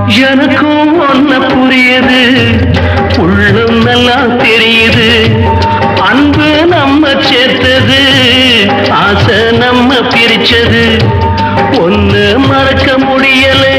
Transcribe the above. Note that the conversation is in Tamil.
எனக்கும் ஒன்ன புரியுது, உள்ளம் நல்லா தெரியுது. அன்பு நம்ம சேர்த்தது, ஆசை நம்ம பிரிச்சது. ஒன்னு மறக்க முடியலை,